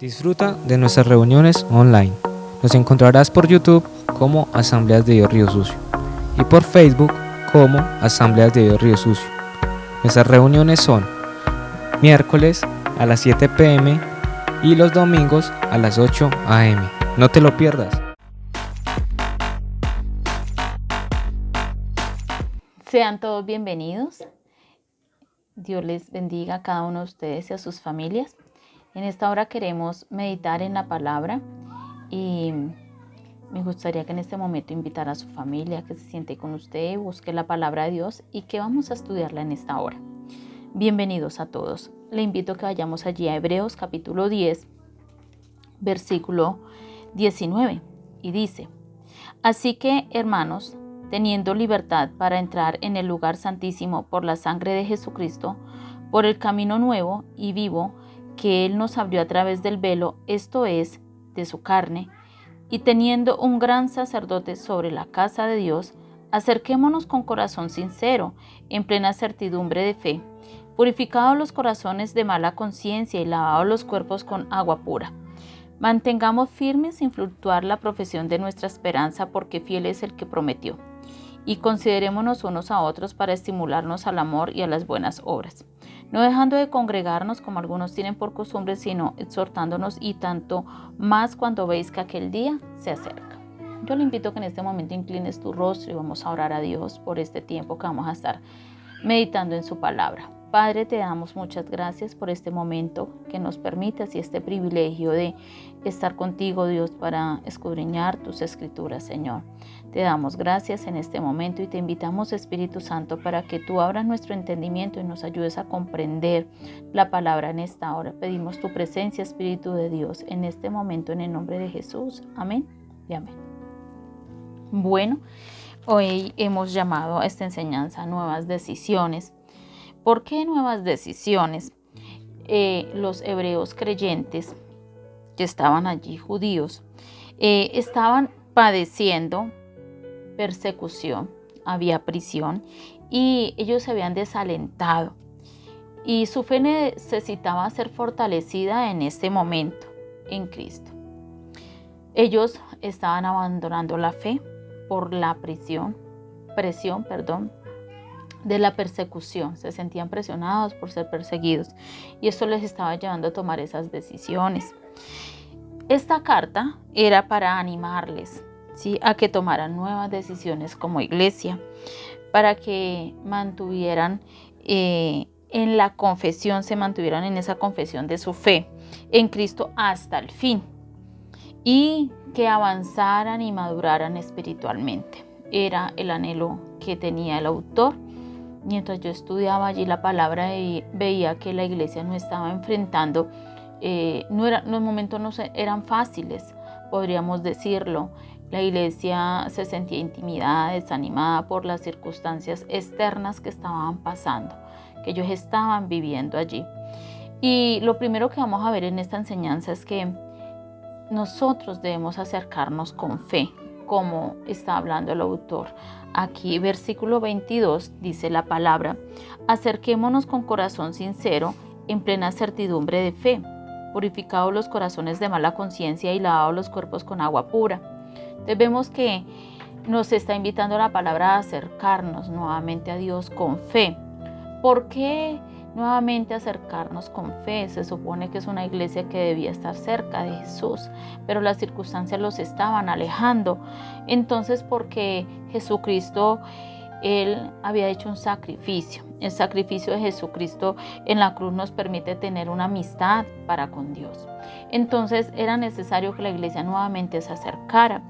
Disfruta de nuestras reuniones online. Nos encontrarás por YouTube como Asambleas de Dios Río Sucio y por Facebook como Asambleas de Dios Río Sucio. Nuestras reuniones son miércoles a las 7 p.m. y los domingos a las 8 a.m. No te lo pierdas. Sean todos bienvenidos. Dios les bendiga a cada uno de ustedes y a sus familias. En esta hora queremos meditar en la palabra y me gustaría que en este momento invitara a su familia que se siente con usted, busque la palabra de Dios y que vamos a estudiarla en esta hora. Bienvenidos a todos. Le invito a que vayamos allí a Hebreos capítulo 10, versículo 19 y dice: Así que, hermanos, teniendo libertad para entrar en el lugar santísimo por la sangre de Jesucristo, por el camino nuevo y vivo que Él nos abrió a través del velo, esto es, de su carne, y teniendo un gran sacerdote sobre la casa de Dios, acerquémonos con corazón sincero, en plena certidumbre de fe, purificados los corazones de mala conciencia y lavados los cuerpos con agua pura. Mantengamos firmes sin fluctuar la profesión de nuestra esperanza, porque fiel es el que prometió. Y considerémonos unos a otros para estimularnos al amor y a las buenas obras, no dejando de congregarnos como algunos tienen por costumbre, sino exhortándonos, y tanto más cuando veis que aquel día se acerca. Yo le invito a que en este momento inclines tu rostro y vamos a orar a Dios por este tiempo que vamos a estar meditando en su palabra. Padre, te damos muchas gracias por este momento que nos permitas y este privilegio de estar contigo, Dios, para escudriñar tus escrituras, Señor. Te damos gracias en este momento y te invitamos, Espíritu Santo, para que tú abras nuestro entendimiento y nos ayudes a comprender la palabra en esta hora. Pedimos tu presencia, Espíritu de Dios, en este momento, en el nombre de Jesús. Amén y amén. Bueno, hoy hemos llamado a esta enseñanza Nuevas Decisiones. ¿Por qué nuevas decisiones? Los hebreos creyentes que estaban allí, judíos, estaban padeciendo persecución, había prisión y ellos se habían desalentado y su fe necesitaba ser fortalecida en este momento en Cristo. Ellos estaban abandonando la fe por la presión de la persecución, se sentían presionados por ser perseguidos y esto les estaba llevando a tomar esas decisiones. Esta carta era para animarles, ¿sí?, a que tomaran nuevas decisiones como iglesia, para que mantuvieran en la confesión, se mantuvieran en esa confesión de su fe en Cristo hasta el fin y que avanzaran y maduraran espiritualmente. Era el anhelo que tenía el autor. Mientras yo estudiaba allí la palabra y veía que la iglesia no estaba enfrentando, los momentos no eran fáciles, podríamos decirlo. La iglesia se sentía intimidada, desanimada por las circunstancias externas que estaban pasando, que ellos estaban viviendo allí. Y lo primero que vamos a ver en esta enseñanza es que nosotros debemos acercarnos con fe, como está hablando el autor. Aquí, versículo 22, dice la palabra: acerquémonos con corazón sincero, en plena certidumbre de fe, purificados los corazones de mala conciencia y lavados los cuerpos con agua pura. Entonces vemos que nos está invitando la palabra a acercarnos nuevamente a Dios con fe. ¿Por qué nuevamente acercarnos con fe? Se supone que es una iglesia que debía estar cerca de Jesús, pero las circunstancias los estaban alejando. Entonces, porque Jesucristo, Él había hecho un sacrificio. El sacrificio de Jesucristo en la cruz nos permite tener una amistad para con Dios. Entonces, era necesario que la iglesia nuevamente se acercara.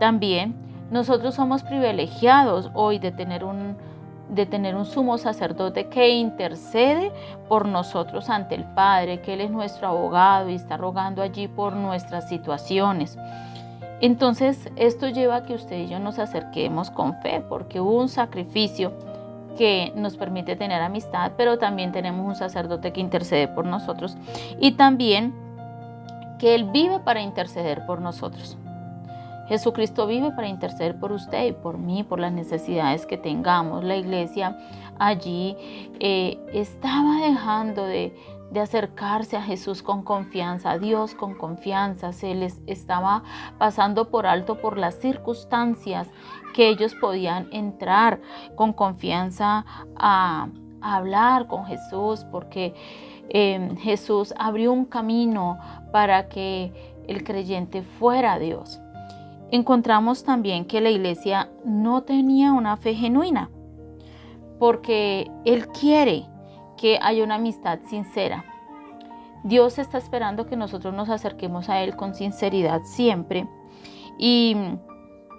También nosotros somos privilegiados hoy de tener un sumo sacerdote que intercede por nosotros ante el Padre, que Él es nuestro abogado y está rogando allí por nuestras situaciones. Entonces, esto lleva a que usted y yo nos acerquemos con fe, porque hubo un sacrificio que nos permite tener amistad, pero también tenemos un sacerdote que intercede por nosotros y también que Él vive para interceder por nosotros. Jesucristo vive para interceder por usted y por mí, por las necesidades que tengamos. La iglesia allí estaba dejando de de acercarse a Jesús con confianza, a Dios con confianza. Se les estaba pasando por alto por las circunstancias que ellos podían entrar con confianza a hablar con Jesús, porque Jesús abrió un camino para que el creyente fuera a Dios. Encontramos también que la iglesia no tenía una fe genuina, porque Él quiere que haya una amistad sincera. Dios está esperando que nosotros nos acerquemos a Él con sinceridad siempre. Y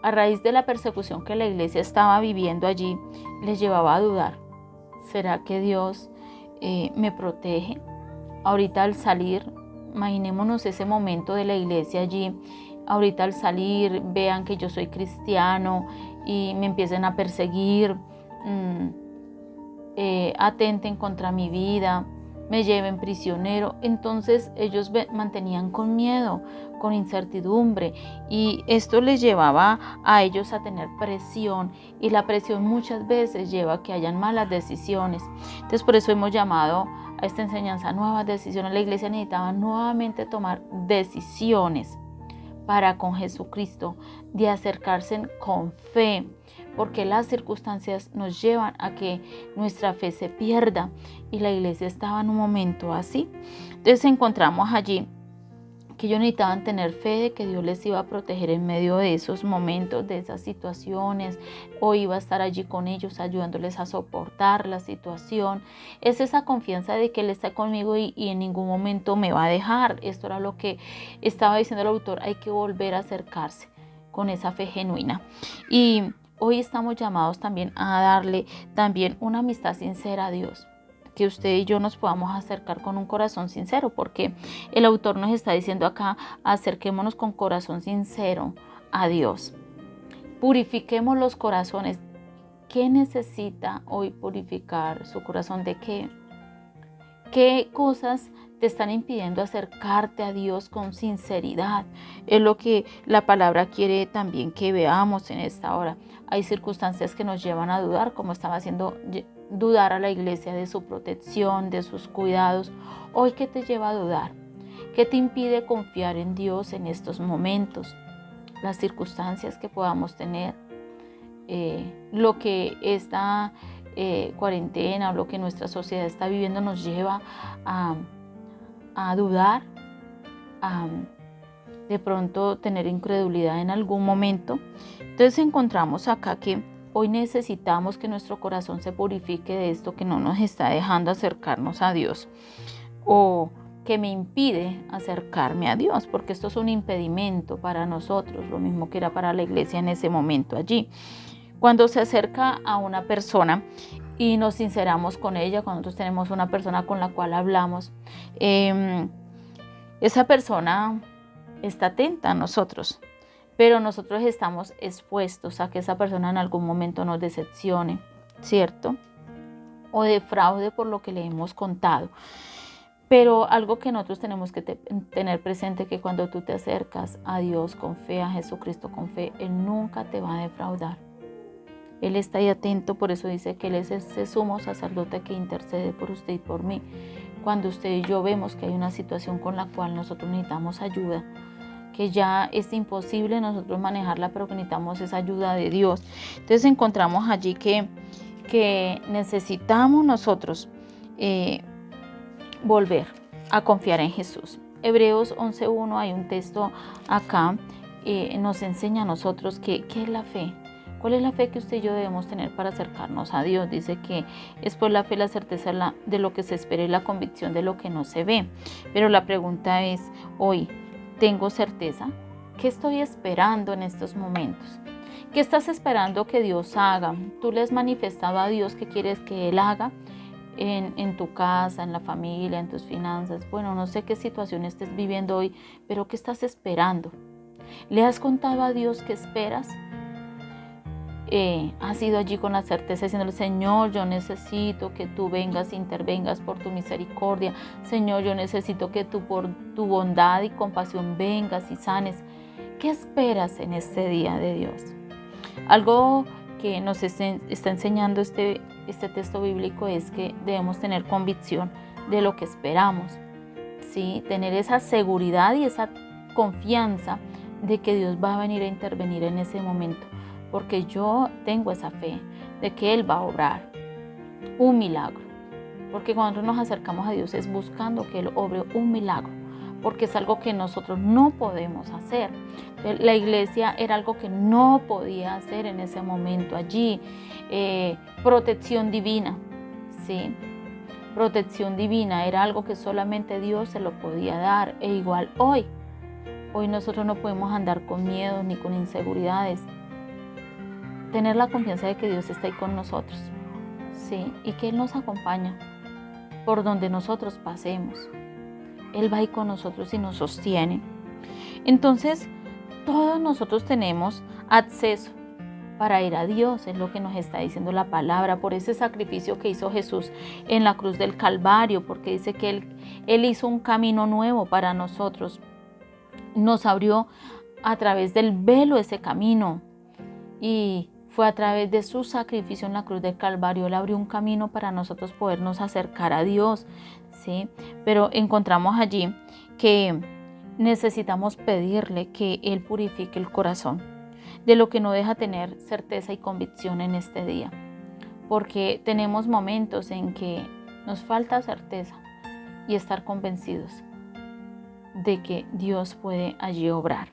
a raíz de la persecución que la iglesia estaba viviendo allí, les llevaba a dudar. ¿Será que Dios me protege? Ahorita al salir, imaginémonos ese momento de la iglesia allí. Ahorita al salir, vean que yo soy cristiano y me empiecen a perseguir, atenten contra mi vida, me lleven prisionero. Entonces ellos mantenían con miedo, con incertidumbre, y esto les llevaba a ellos a tener presión, y la presión muchas veces lleva a que hayan malas decisiones. Entonces por eso hemos llamado a esta enseñanza nuevas decisiones. La iglesia necesitaba nuevamente tomar decisiones para con Jesucristo, de acercarse con fe, porque las circunstancias nos llevan a que nuestra fe se pierda, y la iglesia estaba en un momento así. Entonces encontramos allí que ellos necesitaban tener fe de que Dios les iba a proteger en medio de esos momentos, de esas situaciones, o iba a estar allí con ellos ayudándoles a soportar la situación. Es esa confianza de que Él está conmigo y en ningún momento me va a dejar. Esto era lo que estaba diciendo el autor. Hay que volver a acercarse con esa fe genuina. Y hoy estamos llamados también a darle también una amistad sincera a Dios, que usted y yo nos podamos acercar con un corazón sincero, porque el autor nos está diciendo acá: acerquémonos con corazón sincero a Dios. Purifiquemos los corazones. ¿Qué necesita hoy purificar su corazón? ¿De qué? ¿Qué cosas te están impidiendo acercarte a Dios con sinceridad? Es lo que la palabra quiere también que veamos en esta hora. Hay circunstancias que nos llevan a dudar, como estaba haciendo dudar a la iglesia de su protección, de sus cuidados. Hoy, ¿qué te lleva a dudar? ¿Qué te impide confiar en Dios en estos momentos? Las circunstancias que podamos tener, lo que esta cuarentena o lo que nuestra sociedad está viviendo nos lleva a dudar, a de pronto tener incredulidad en algún momento. Entonces encontramos acá que hoy necesitamos que nuestro corazón se purifique de esto que no nos está dejando acercarnos a Dios, o que me impide acercarme a Dios, porque esto es un impedimento para nosotros, lo mismo que era para la iglesia en ese momento allí. Cuando se acerca a una persona y nos sinceramos con ella, cuando nosotros tenemos una persona con la cual hablamos, esa persona está atenta a nosotros, pero nosotros estamos expuestos a que esa persona en algún momento nos decepcione, ¿cierto? O defraude por lo que le hemos contado. Pero algo que nosotros tenemos que tener presente, que cuando tú te acercas a Dios con fe, a Jesucristo con fe, Él nunca te va a defraudar. Él está ahí atento, por eso dice que Él es ese sumo sacerdote que intercede por usted y por mí. Cuando usted y yo vemos que hay una situación con la cual nosotros necesitamos ayuda, que ya es imposible nosotros manejarla, pero que necesitamos esa ayuda de Dios. Entonces encontramos allí que necesitamos nosotros volver a confiar en Jesús. Hebreos 11:1, hay un texto acá, nos enseña a nosotros qué es la fe. ¿Cuál es la fe que usted y yo debemos tener para acercarnos a Dios? Dice que es por la fe la certeza de lo que se espera y la convicción de lo que no se ve. Pero la pregunta es hoy, ¿tengo certeza? ¿Qué estoy esperando en estos momentos? ¿Qué estás esperando que Dios haga? ¿Tú le has manifestado a Dios qué quieres que Él haga en tu casa, en la familia, en tus finanzas? Bueno, no sé qué situación estés viviendo hoy, pero ¿qué estás esperando? ¿Le has contado a Dios qué esperas? Has ido allí con la certeza diciéndole: Señor, yo necesito que tú vengas, intervengas por tu misericordia. Señor, yo necesito que tú por tu bondad y compasión vengas y sanes. ¿Qué esperas en este día de Dios? Algo que nos está enseñando este texto bíblico es que debemos tener convicción de lo que esperamos, ¿sí? Tener esa seguridad y esa confianza de que Dios va a venir a intervenir en ese momento, porque yo tengo esa fe de que Él va a obrar un milagro, porque cuando nos acercamos a Dios es buscando que Él obre un milagro, porque es algo que nosotros no podemos hacer. La iglesia era algo que no podía hacer en ese momento allí. Protección divina, ¿sí? Protección divina era algo que solamente Dios se lo podía dar. E igual hoy nosotros no podemos andar con miedo ni con inseguridades. Tener la confianza de que Dios está ahí con nosotros, ¿sí? Y que Él nos acompaña por donde nosotros pasemos. Él va ahí con nosotros y nos sostiene. Entonces, todos nosotros tenemos acceso para ir a Dios, es lo que nos está diciendo la palabra, por ese sacrificio que hizo Jesús en la cruz del Calvario, porque dice que Él hizo un camino nuevo para nosotros. Nos abrió a través del velo ese camino y fue a través de su sacrificio en la cruz del Calvario. Él abrió un camino para nosotros podernos acercar a Dios, ¿sí? Pero encontramos allí que necesitamos pedirle que Él purifique el corazón de lo que no deja tener certeza y convicción en este día, porque tenemos momentos en que nos falta certeza y estar convencidos de que Dios puede allí obrar.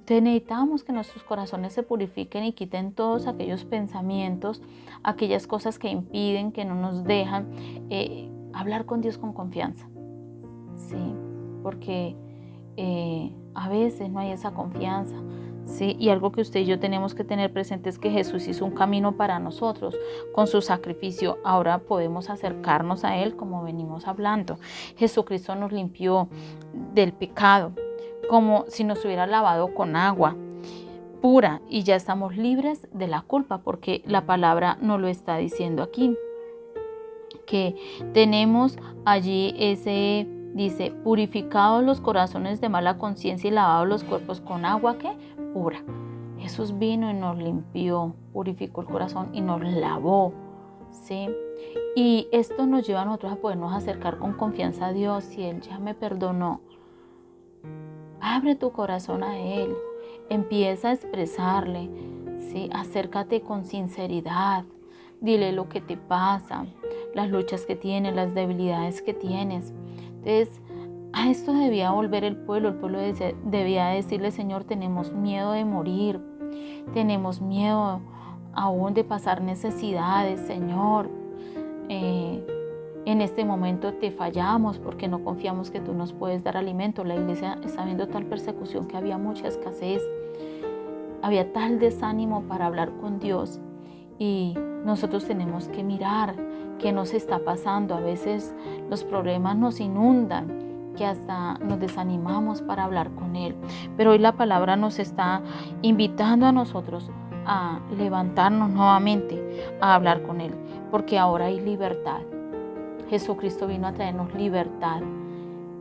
Entonces necesitamos que nuestros corazones se purifiquen y quiten todos aquellos pensamientos, aquellas cosas que impiden, que no nos dejan hablar con Dios con confianza, ¿sí? Porque a veces no hay esa confianza, ¿sí? Y algo que usted y yo tenemos que tener presente es que Jesús hizo un camino para nosotros con su sacrificio. Ahora podemos acercarnos a Él como venimos hablando. Jesucristo nos limpió del pecado como si nos hubiera lavado con agua pura y ya estamos libres de la culpa, porque la palabra nos lo está diciendo aquí, que tenemos allí dice, purificados los corazones de mala conciencia y lavados los cuerpos con agua que pura. Jesús vino y nos limpió, purificó el corazón y nos lavó, ¿sí? Y esto nos lleva a nosotros a podernos acercar con confianza a Dios. Si Él ya me perdonó, abre tu corazón a Él, empieza a expresarle, ¿sí? Acércate con sinceridad, dile lo que te pasa, las luchas que tienes, las debilidades que tienes. Entonces, a esto debía volver el pueblo debía decirle, Señor, tenemos miedo de morir, tenemos miedo aún de pasar necesidades, Señor. En este momento te fallamos porque no confiamos que tú nos puedes dar alimento. La iglesia está viendo tal persecución que había mucha escasez, había tal desánimo para hablar con Dios y nosotros tenemos que mirar qué nos está pasando. A veces los problemas nos inundan, que hasta nos desanimamos para hablar con Él. Pero hoy la palabra nos está invitando a nosotros a levantarnos nuevamente, a hablar con Él, porque ahora hay libertad. Jesucristo vino a traernos libertad.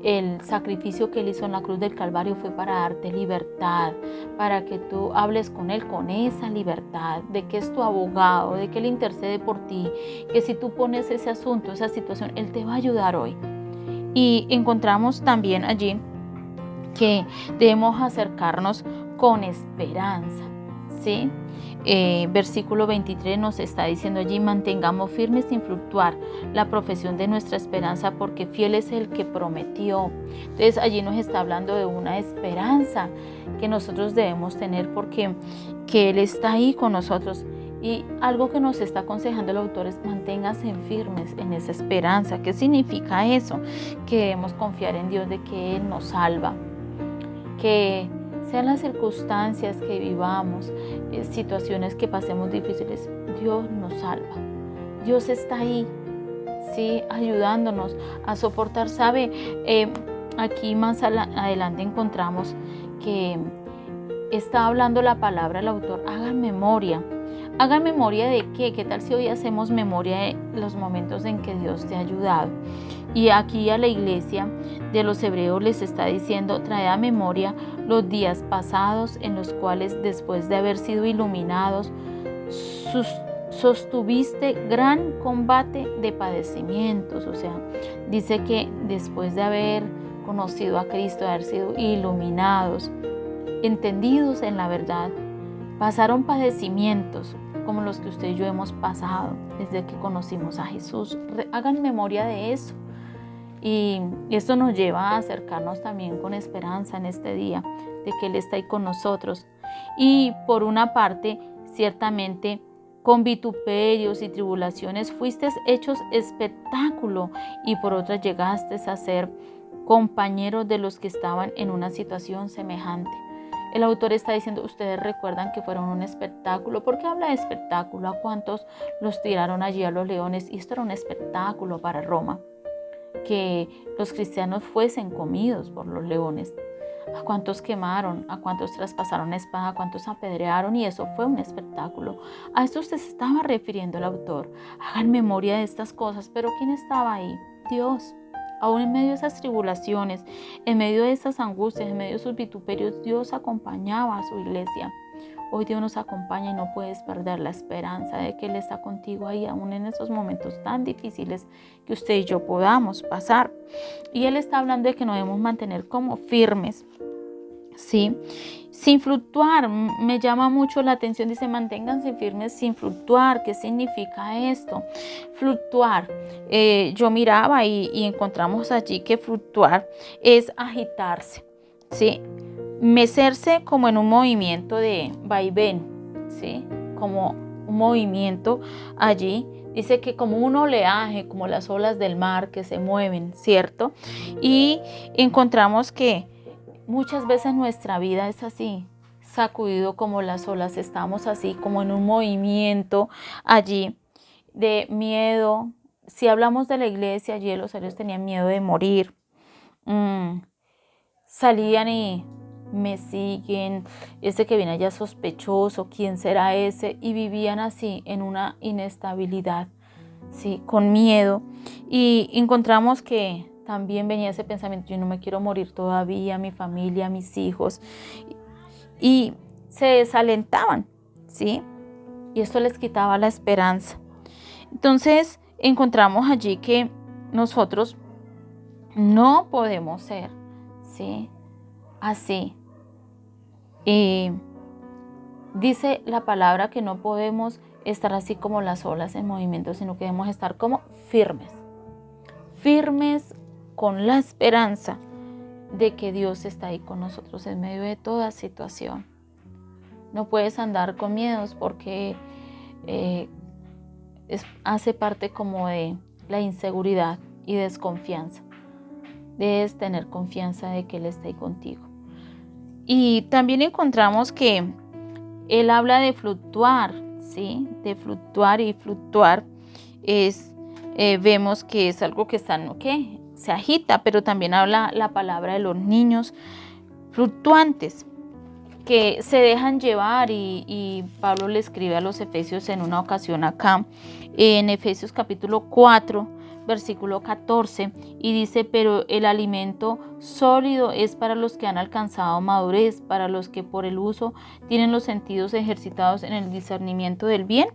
El sacrificio que Él hizo en la cruz del Calvario fue para darte libertad, para que tú hables con Él con esa libertad, de que es tu abogado, de que Él intercede por ti, que si tú pones ese asunto, esa situación, Él te va a ayudar hoy. Y encontramos también allí que debemos acercarnos con esperanza, ¿sí? Versículo 23 nos está diciendo allí, mantengamos firmes sin fluctuar la profesión de nuestra esperanza, porque fiel es el que prometió. Entonces allí nos está hablando de una esperanza que nosotros debemos tener, porque que Él está ahí con nosotros. Y algo que nos está aconsejando el autor es manténganse firmes en esa esperanza. ¿Qué significa eso? Que debemos confiar en Dios, de que Él nos salva, que sean las circunstancias que vivamos, situaciones que pasemos difíciles, Dios nos salva. Dios está ahí, ¿sí? Ayudándonos a soportar. ¿Sabe? Aquí más adelante encontramos que está hablando la palabra el autor. Hagan memoria. ¿Hagan memoria de qué? ¿Qué tal si hoy hacemos memoria de los momentos en que Dios te ha ayudado? Y aquí a la iglesia de los hebreos les está diciendo, traed a memoria los días pasados en los cuales, después de haber sido iluminados, sostuviste gran combate de padecimientos. O sea, dice que después de haber conocido a Cristo, de haber sido iluminados, entendidos en la verdad, pasaron padecimientos como los que usted y yo hemos pasado desde que conocimos a Jesús. Hagan memoria de eso. Y esto nos lleva a acercarnos también con esperanza en este día, de que Él está ahí con nosotros. Y por una parte, ciertamente, con vituperios y tribulaciones fuiste hechos espectáculo, y por otra llegaste a ser compañeros de los que estaban en una situación semejante. El autor está diciendo, ustedes recuerdan que fueron un espectáculo. ¿Por qué habla de espectáculo? ¿A cuántos los tiraron allí a los leones? Y esto era un espectáculo para Roma, que los cristianos fuesen comidos por los leones. ¿A cuántos quemaron? ¿A cuántos traspasaron la espada? ¿A cuántos apedrearon? Y eso fue un espectáculo. A esto se estaba refiriendo el autor. Hagan memoria de estas cosas. ¿Pero quién estaba ahí? Dios. Aún en medio de esas tribulaciones, en medio de esas angustias, en medio de sus vituperios, Dios acompañaba a su iglesia. Hoy Dios nos acompaña y no puedes perder la esperanza de que Él está contigo ahí, aún en esos momentos tan difíciles que usted y yo podamos pasar. Y Él está hablando de que nos debemos mantener como firmes, ¿sí? Sin fluctuar. Me llama mucho la atención, dice, manténganse firmes sin fluctuar. ¿Qué significa esto? Fluctuar. Yo miraba y encontramos allí que fluctuar es agitarse, ¿sí? Mecerse como en un movimiento de vaivén, ¿sí? Como un movimiento allí. Dice que como un oleaje, como las olas del mar que se mueven, ¿cierto? Y encontramos que muchas veces nuestra vida es así, sacudido como las olas. Estamos así como en un movimiento allí de miedo. Si hablamos de la iglesia, allí los serios tenían miedo de morir. Salían y me siguen, ese que viene allá sospechoso, ¿quién será ese? Y vivían así en una inestabilidad, ¿sí? Con miedo. Y encontramos que también venía ese pensamiento, yo no me quiero morir todavía, mi familia, mis hijos. Y se desalentaban, ¿sí? Y esto les quitaba la esperanza. Entonces encontramos allí que nosotros no podemos ser, ¿sí? Así. Dice la palabra que no podemos estar así como las olas en movimiento, sino que debemos estar como firmes. Firmes con la esperanza de que Dios está ahí con nosotros en medio de toda situación. No puedes andar con miedos porque hace parte como de la inseguridad y desconfianza. Debes tener confianza de que Él está ahí contigo. Y también encontramos que Él habla de fluctuar, ¿sí? De fluctuar, y fluctuar es, vemos que es algo que está, ¿qué? Se agita, pero también habla la palabra de los niños fluctuantes, que se dejan llevar, y Pablo le escribe a los Efesios en una ocasión acá, en Efesios capítulo 4, versículo 14, y dice, pero el alimento sólido es para los que han alcanzado madurez, para los que por el uso tienen los sentidos ejercitados en el discernimiento del bien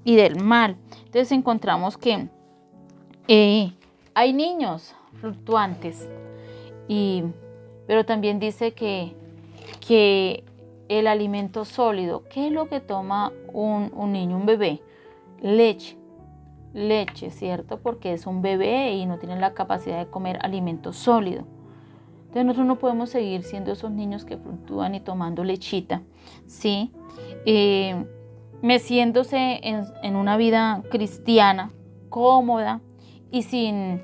y del mal. Entonces encontramos que hay niños fluctuantes, pero también dice que el alimento sólido, ¿qué es lo que toma un niño, un bebé? Leche, ¿cierto? Porque es un bebé y no tiene la capacidad de comer alimento sólido. Entonces nosotros no podemos seguir siendo esos niños que fluctúan y tomando lechita, ¿sí? Meciéndose en una vida cristiana cómoda y sin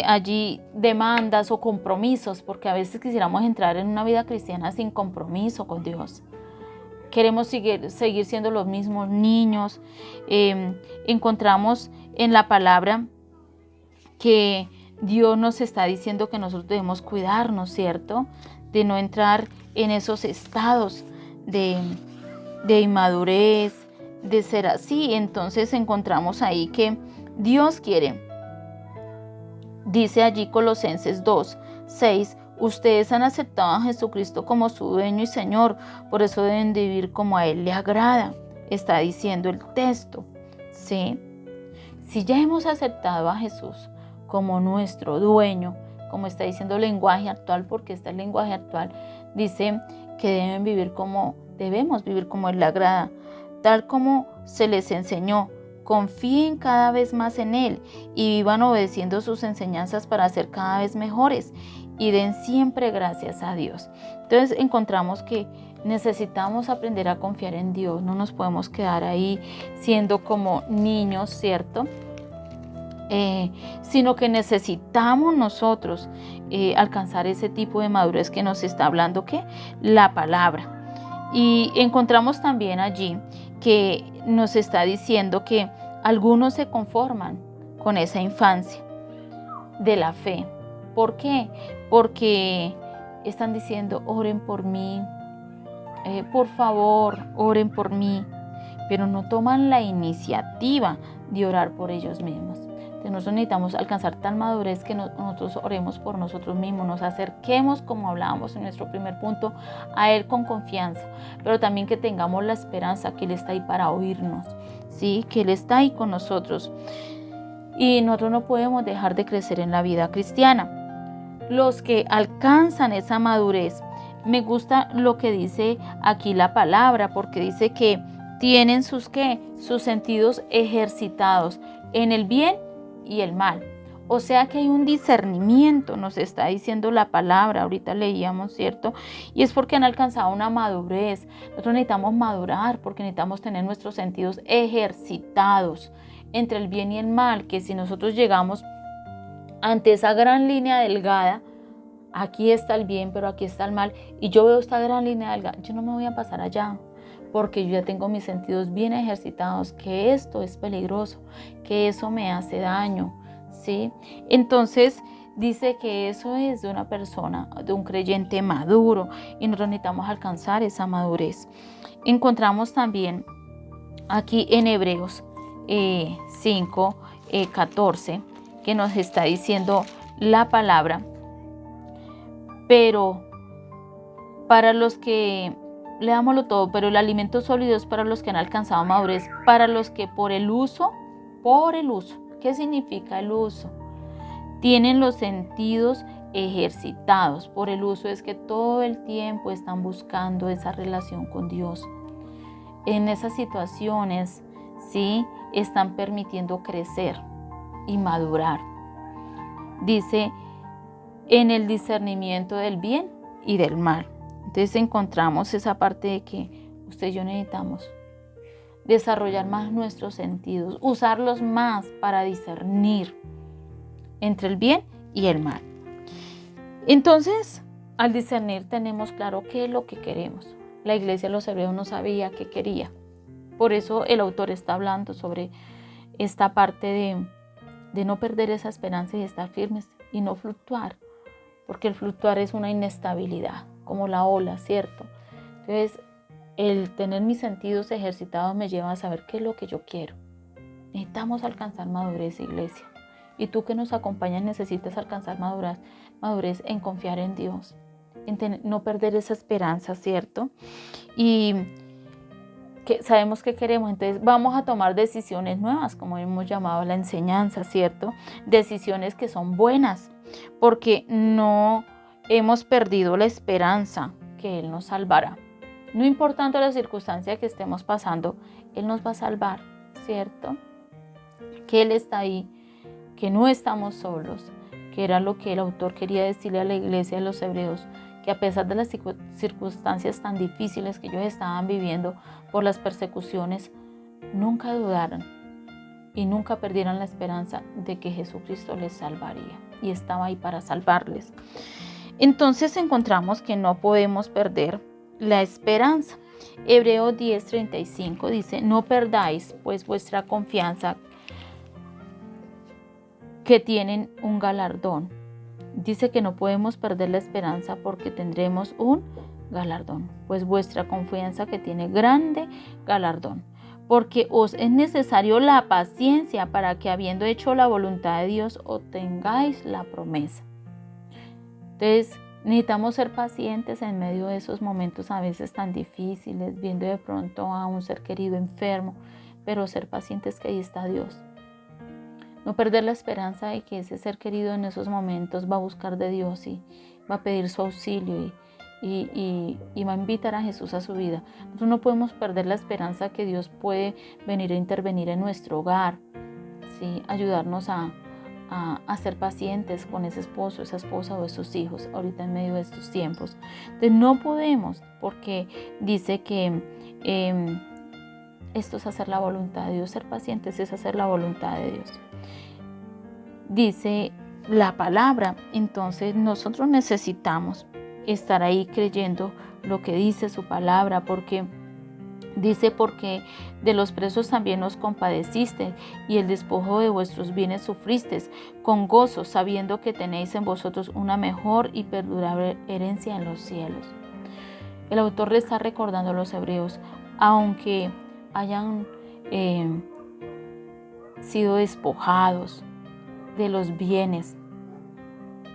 allí demandas o compromisos, porque a veces quisiéramos entrar en una vida cristiana sin compromiso con Dios. Queremos seguir siendo los mismos niños. Encontramos en la palabra que Dios nos está diciendo que nosotros debemos cuidarnos, ¿cierto? De no entrar en esos estados de inmadurez, de ser así. Entonces encontramos ahí que Dios quiere. Dice allí Colosenses 2:6, ustedes han aceptado a Jesucristo como su dueño y Señor, por eso deben vivir como a Él le agrada, está diciendo el texto, ¿sí? Si ya hemos aceptado a Jesús como nuestro dueño, como está diciendo el lenguaje actual, porque este lenguaje actual dice que debemos vivir como Él le agrada, tal como se les enseñó. Confíen cada vez más en Él y vivan obedeciendo sus enseñanzas para ser cada vez mejores y den siempre gracias a Dios. Entonces encontramos que necesitamos aprender a confiar en Dios, no nos podemos quedar ahí siendo como niños, ¿cierto? Sino que necesitamos nosotros alcanzar ese tipo de madurez que nos está hablando, ¿qué? La palabra. Y encontramos también allí que nos está diciendo que algunos se conforman con esa infancia de la fe. ¿Por qué? Porque están diciendo, oren por mí, por favor, oren por mí, pero no toman la iniciativa de orar por ellos mismos. Entonces nosotros necesitamos alcanzar tal madurez que nosotros oremos por nosotros mismos, nos acerquemos, como hablábamos en nuestro primer punto, a Él con confianza, pero también que tengamos la esperanza que Él está ahí para oírnos, ¿sí? Que Él está ahí con nosotros. Y nosotros no podemos dejar de crecer en la vida cristiana. Los que alcanzan esa madurez, me gusta lo que dice aquí la palabra, porque dice que tienen sus sentidos ejercitados en el bien y el mal. O sea que hay un discernimiento, nos está diciendo la palabra, ahorita leíamos, ¿cierto? Y es porque han alcanzado una madurez. Nosotros necesitamos madurar porque necesitamos tener nuestros sentidos ejercitados entre el bien y el mal, que si nosotros llegamos ante esa gran línea delgada, aquí está el bien, pero aquí está el mal, y yo veo esta gran línea delgada, yo no me voy a pasar allá, porque yo ya tengo mis sentidos bien ejercitados, que esto es peligroso, que eso me hace daño, ¿sí? Entonces dice que eso es de una persona, de un creyente maduro, y nosotros necesitamos alcanzar esa madurez. Encontramos también aquí en Hebreos 5, 14, que nos está diciendo la palabra, pero para los que, leámoslo todo, pero el alimento sólido es para los que han alcanzado madurez, para los que por el uso, ¿qué significa el uso? Tienen los sentidos ejercitados. Por el uso es que todo el tiempo están buscando esa relación con Dios. En esas situaciones, ¿sí? Están permitiendo crecer y madurar. Dice, en el discernimiento del bien y del mal. Entonces encontramos esa parte de que usted y yo necesitamos desarrollar más nuestros sentidos, usarlos más para discernir entre el bien y el mal. Entonces, al discernir tenemos claro qué es lo que queremos. La iglesia de los hebreos no sabía qué quería. Por eso el autor está hablando sobre esta parte de no perder esa esperanza y estar firmes y no fluctuar, porque el fluctuar es una inestabilidad, como la ola, ¿cierto? Entonces, el tener mis sentidos ejercitados me lleva a saber qué es lo que yo quiero. Necesitamos alcanzar madurez, iglesia. Y tú que nos acompañas necesitas alcanzar madurez en confiar en Dios, en no perder esa esperanza, ¿cierto? Y que sabemos que queremos, entonces vamos a tomar decisiones nuevas, como hemos llamado la enseñanza, ¿cierto? Decisiones que son buenas, porque no hemos perdido la esperanza que Él nos salvará. No importando la circunstancia que estemos pasando, Él nos va a salvar, ¿cierto? Que Él está ahí, que no estamos solos, que era lo que el autor quería decirle a la iglesia de los hebreos, que a pesar de las circunstancias tan difíciles que ellos estaban viviendo por las persecuciones, nunca dudaron y nunca perdieron la esperanza de que Jesucristo les salvaría y estaba ahí para salvarles. Entonces encontramos que no podemos perder la esperanza. Hebreos 10:35 dice, no perdáis pues vuestra confianza, que tienen un galardón. Dice que no podemos perder la esperanza porque tendremos un galardón, pues vuestra confianza que tiene grande galardón, porque os es necesario la paciencia para que habiendo hecho la voluntad de Dios obtengáis la promesa. Entonces necesitamos ser pacientes en medio de esos momentos a veces tan difíciles, viendo de pronto a un ser querido enfermo, pero ser pacientes que ahí está Dios. No perder la esperanza de que ese ser querido en esos momentos va a buscar de Dios y va a pedir su auxilio y va a invitar a Jesús a su vida. Nosotros no podemos perder la esperanza que Dios puede venir a intervenir en nuestro hogar, ¿sí? Ayudarnos a ser pacientes con ese esposo, esa esposa o esos hijos ahorita en medio de estos tiempos. Entonces no podemos, porque dice que esto es hacer la voluntad de Dios. Ser pacientes es hacer la voluntad de Dios. Dice la palabra, entonces nosotros necesitamos estar ahí creyendo lo que dice su palabra, porque dice: porque de los presos también os compadeciste, y el despojo de vuestros bienes sufristeis con gozo, sabiendo que tenéis en vosotros una mejor y perdurable herencia en los cielos. El autor le está recordando a los hebreos, aunque hayan sido despojados de los bienes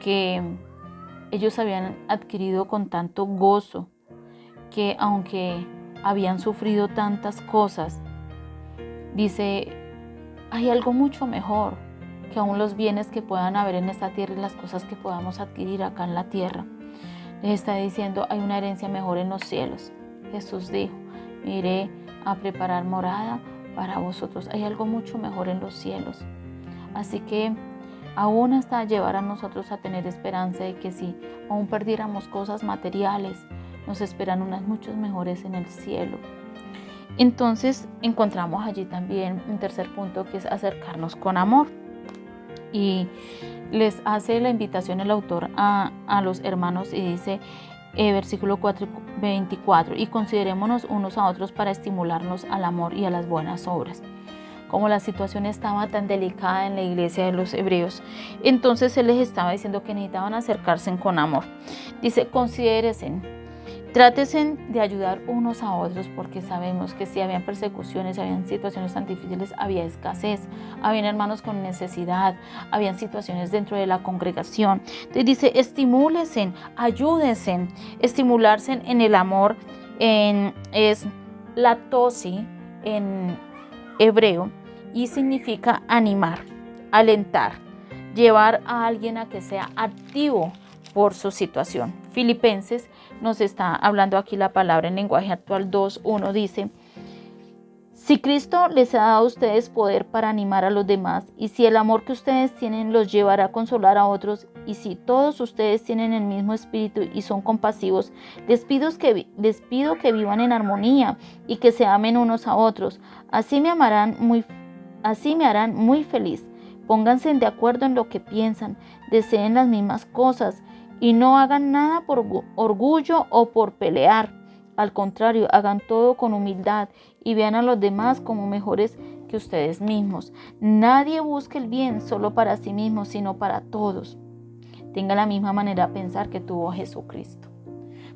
que ellos habían adquirido con tanto gozo, que aunque habían sufrido tantas cosas, dice: hay algo mucho mejor que aún los bienes que puedan haber en esta tierra y las cosas que podamos adquirir acá en la tierra. Les está diciendo: hay una herencia mejor en los cielos. Jesús dijo: me iré a preparar morada para vosotros. Hay algo mucho mejor en los cielos. Así que aún hasta llevar a nosotros a tener esperanza de que si aún perdiéramos cosas materiales, nos esperan unas muchas mejores en el cielo. Entonces encontramos allí también un tercer punto, que es acercarnos con amor. Y les hace la invitación el autor a los hermanos y dice, versículo 24, y considerémonos unos a otros para estimularnos al amor y a las buenas obras. Como la situación estaba tan delicada en la iglesia de los hebreos, entonces él les estaba diciendo que necesitaban acercarse con amor. Dice: considérense, trátese de ayudar unos a otros, porque sabemos que si habían persecuciones, si habían situaciones tan difíciles, había escasez, habían hermanos con necesidad, habían situaciones dentro de la congregación. Entonces dice: estimúlense, ayúdense. Estimularse en el amor es latosi en hebreo, y significa animar, alentar, llevar a alguien a que sea activo por su situación. Filipenses nos está hablando aquí la palabra en lenguaje actual 2:1, dice: si Cristo les ha dado a ustedes poder para animar a los demás, y si el amor que ustedes tienen los llevará a consolar a otros, y si todos ustedes tienen el mismo espíritu y son compasivos, les pido que vivan en armonía y que se amen unos a otros. Así me harán muy feliz. Pónganse de acuerdo en lo que piensan, deseen las mismas cosas y no hagan nada por orgullo o por pelear. Al contrario, hagan todo con humildad y vean a los demás como mejores que ustedes mismos. Nadie busque el bien solo para sí mismo, sino para todos. Tenga la misma manera de pensar que tuvo Jesucristo.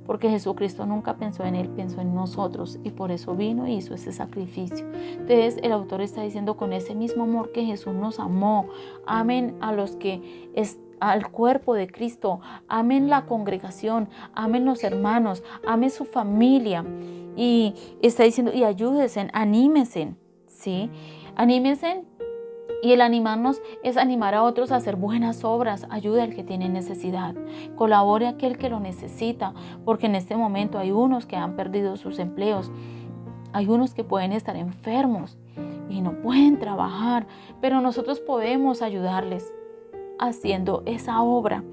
Porque Jesucristo nunca pensó en Él, pensó en nosotros, y por eso vino y hizo ese sacrificio. Entonces el autor está diciendo: con ese mismo amor que Jesús nos amó, amen a los que al cuerpo de Cristo, amen la congregación, amen los hermanos, amen su familia. Y está diciendo: y ayúdense, anímense, ¿sí? Anímense. Y el animarnos es animar a otros a hacer buenas obras. Ayude al que tiene necesidad. Colabore a aquel que lo necesita. Porque en este momento hay unos que han perdido sus empleos. Hay unos que pueden estar enfermos y no pueden trabajar. Pero nosotros podemos ayudarles haciendo esa obra.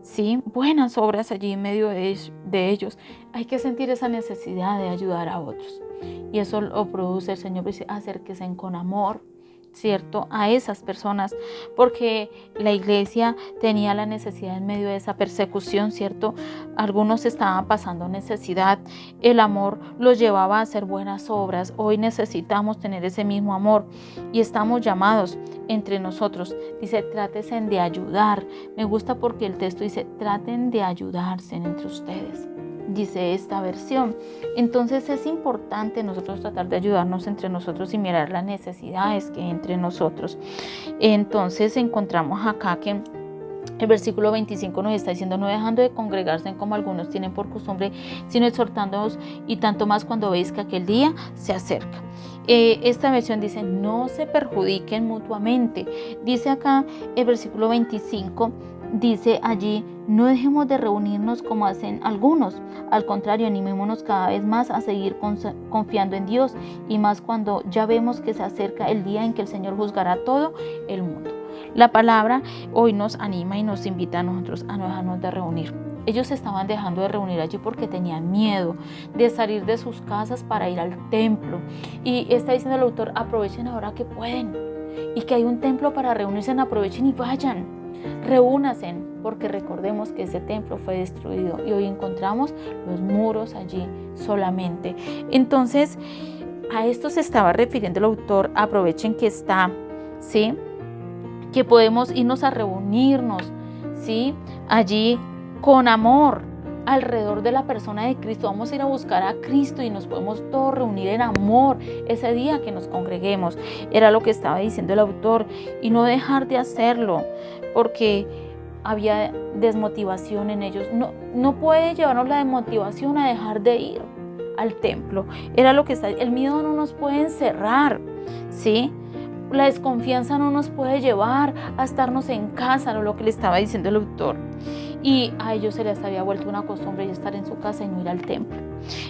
Sí, buenas obras allí en medio de ellos. Hay que sentir esa necesidad de ayudar a otros. Y eso lo produce el Señor. Dice: acérquense con amor, ¿cierto?, a esas personas, porque la iglesia tenía la necesidad en medio de esa persecución, ¿cierto? Algunos estaban pasando necesidad. El amor los llevaba a hacer buenas obras. Hoy necesitamos tener ese mismo amor y estamos llamados entre nosotros. Dice: trátense de ayudar. Me gusta porque el texto dice: traten de ayudarse entre ustedes. Dice esta versión. Entonces es importante nosotros tratar de ayudarnos entre nosotros y mirar las necesidades que hay entre nosotros. Entonces encontramos acá que El versículo 25 nos está diciendo: no dejando de congregarse como algunos tienen por costumbre, sino exhortándoos, y tanto más cuando veis que aquel día se acerca. Esta versión dice: no se perjudiquen mutuamente. Dice acá el versículo 25, dice allí: no dejemos de reunirnos como hacen algunos. Al contrario, animémonos cada vez más a seguir confiando en Dios, y más cuando ya vemos que se acerca el día en que el Señor juzgará todo el mundo. La palabra hoy nos anima y nos invita a nosotros a no dejarnos de reunir. Ellos se estaban dejando de reunir allí porque tenían miedo de salir de sus casas para ir al templo. Y está diciendo el autor: aprovechen ahora que pueden, y que hay un templo para reunirse, aprovechen y vayan, reúnanse, porque recordemos que ese templo fue destruido y hoy encontramos los muros allí solamente. Entonces, a esto se estaba refiriendo el autor: aprovechen que está, ¿sí?, que podemos irnos a reunirnos, ¿sí?, allí con amor alrededor de la persona de Cristo. Vamos a ir a buscar a Cristo y nos podemos todos reunir en amor ese día que nos congreguemos. Era lo que estaba diciendo el autor, y no dejar de hacerlo porque había desmotivación en ellos. No puede llevarnos la desmotivación a dejar de ir al templo. Era lo que está. El miedo no nos puede encerrar, ¿sí? La desconfianza no nos puede llevar a estarnos en casa, lo que le estaba diciendo el autor. Y a ellos se les había vuelto una costumbre estar en su casa y no ir al templo.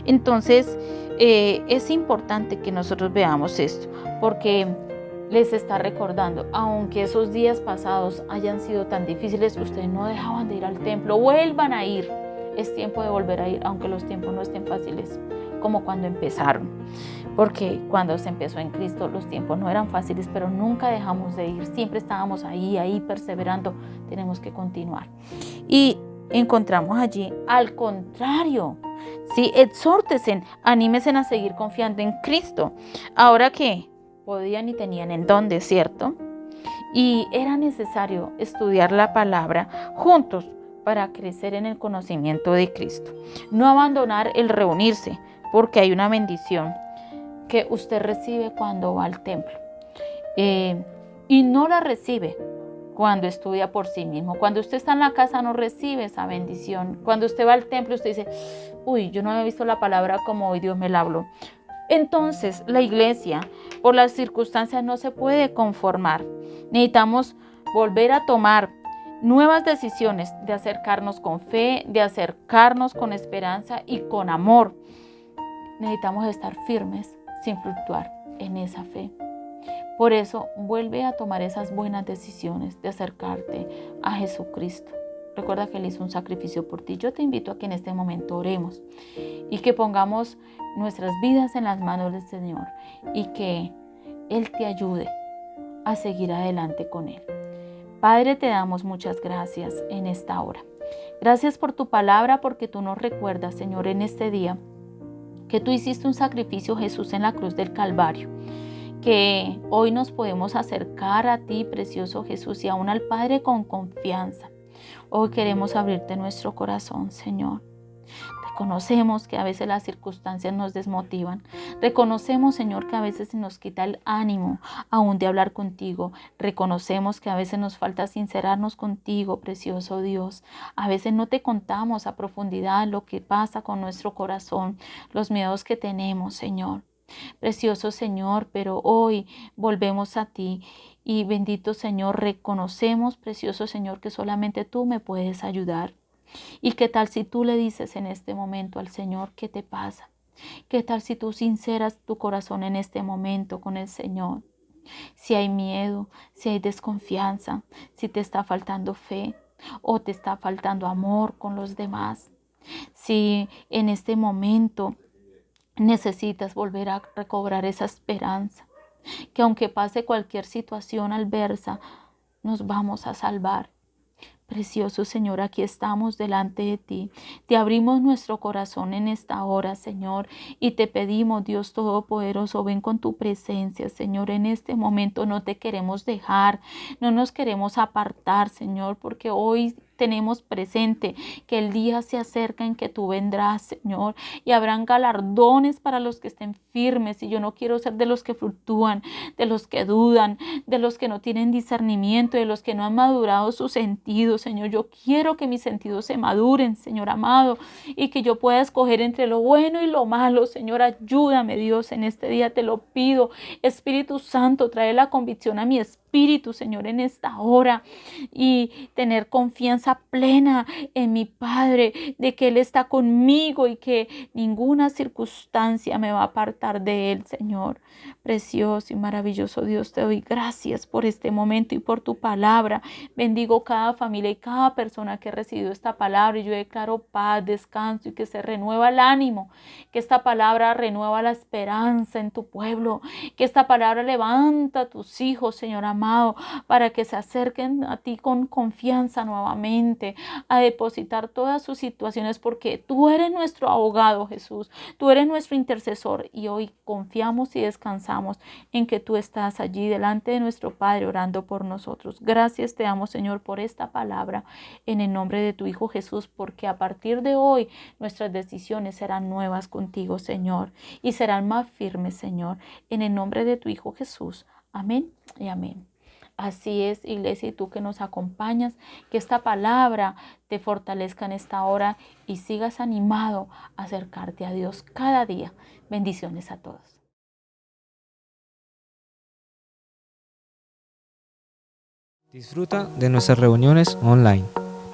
Entonces, es importante que nosotros veamos esto, porque les está recordando: aunque esos días pasados hayan sido tan difíciles, ustedes no dejaban de ir al templo, vuelvan a ir. Es tiempo de volver a ir, aunque los tiempos no estén fáciles como cuando empezaron. Porque cuando se empezó en Cristo los tiempos no eran fáciles, pero nunca dejamos de ir, siempre estábamos ahí perseverando. Tenemos que continuar. Y encontramos allí, al contrario, ¿sí?, exhórtense, anímense a seguir confiando en Cristo. Ahora que podían y tenían en dónde, ¿cierto? Y era necesario estudiar la palabra juntos para crecer en el conocimiento de Cristo. No abandonar el reunirse, porque hay una bendición que usted recibe cuando va al templo, y no la recibe cuando estudia por sí mismo. Cuando usted está en la casa no recibe esa bendición. Cuando usted va al templo, usted dice: uy, yo no había visto la palabra como hoy Dios me la habló. Entonces, la iglesia, por las circunstancias, no se puede conformar. Necesitamos volver a tomar nuevas decisiones de acercarnos con fe, de acercarnos con esperanza y con amor. Necesitamos estar firmes sin fluctuar en esa fe. Por eso, vuelve a tomar esas buenas decisiones de acercarte a Jesucristo. Recuerda que Él hizo un sacrificio por ti. Yo te invito a que en este momento oremos y que pongamos nuestras vidas en las manos del Señor y que Él te ayude a seguir adelante con Él. Padre, te damos muchas gracias en esta hora. Gracias por tu palabra, porque tú nos recuerdas, Señor, en este día que tú hiciste un sacrificio, Jesús, en la cruz del Calvario, que hoy nos podemos acercar a ti, precioso Jesús, y aún al Padre con confianza. Hoy queremos abrirte nuestro corazón, Señor. Reconocemos que a veces las circunstancias nos desmotivan. Reconocemos, Señor, que a veces se nos quita el ánimo aún de hablar contigo. Reconocemos que a veces nos falta sincerarnos contigo, precioso Dios. A veces no te contamos a profundidad lo que pasa con nuestro corazón, los miedos que tenemos, Señor. Precioso Señor, pero hoy volvemos a ti y bendito Señor, reconocemos, precioso Señor, que solamente tú me puedes ayudar. ¿Y qué tal si tú le dices en este momento al Señor qué te pasa? ¿Qué tal si tú sinceras tu corazón en este momento con el Señor? Si hay miedo, si hay desconfianza, si te está faltando fe o te está faltando amor con los demás. Si en este momento necesitas volver a recobrar esa esperanza, que aunque pase cualquier situación adversa, nos vamos a salvar. Precioso Señor, aquí estamos delante de ti. Te abrimos nuestro corazón en esta hora, Señor, y te pedimos, Dios Todopoderoso, ven con tu presencia, Señor. En este momento no te queremos dejar, no nos queremos apartar, Señor, porque hoy tenemos presente que el día se acerca en que tú vendrás, Señor, y habrán galardones para los que estén firmes. Y yo no quiero ser de los que fluctúan, de los que dudan, de los que no tienen discernimiento, de los que no han madurado sus sentidos, Señor. Yo quiero que mis sentidos se maduren, Señor amado, y que yo pueda escoger entre lo bueno y lo malo. Señor, ayúdame, Dios, en este día te lo pido. Espíritu Santo, trae la convicción a mi espíritu, Señor, en esta hora, y tener confianza plena en mi Padre, de que Él está conmigo y que ninguna circunstancia me va a apartar de Él, Señor. Precioso y maravilloso Dios, te doy gracias por este momento y por tu palabra. Bendigo cada familia y cada persona que ha recibido esta palabra, y yo declaro paz, descanso, y que se renueva el ánimo, que esta palabra renueva la esperanza en tu pueblo, que esta palabra levanta a tus hijos, Señor amado, para que se acerquen a ti con confianza nuevamente, a depositar todas sus situaciones, porque tú eres nuestro abogado, Jesús, tú eres nuestro intercesor, y hoy confiamos y descansamos en que tú estás allí delante de nuestro Padre orando por nosotros. Gracias te damos, Señor, por esta palabra en el nombre de tu Hijo Jesús, porque a partir de hoy nuestras decisiones serán nuevas contigo, Señor, y serán más firmes, Señor, en el nombre de tu Hijo Jesús. Amén y amén. Así es, iglesia, y tú que nos acompañas, que esta palabra te fortalezca en esta hora y sigas animado a acercarte a Dios cada día. Bendiciones a todos. Disfruta de nuestras reuniones online.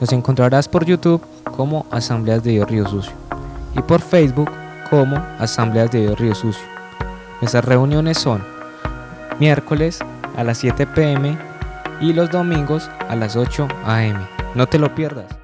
Nos encontrarás por YouTube como Asambleas de Dios Río Sucio y por Facebook como Asambleas de Dios Río Sucio. Nuestras reuniones son miércoles a las 7 p.m. y los domingos a las 8 a.m. No te lo pierdas.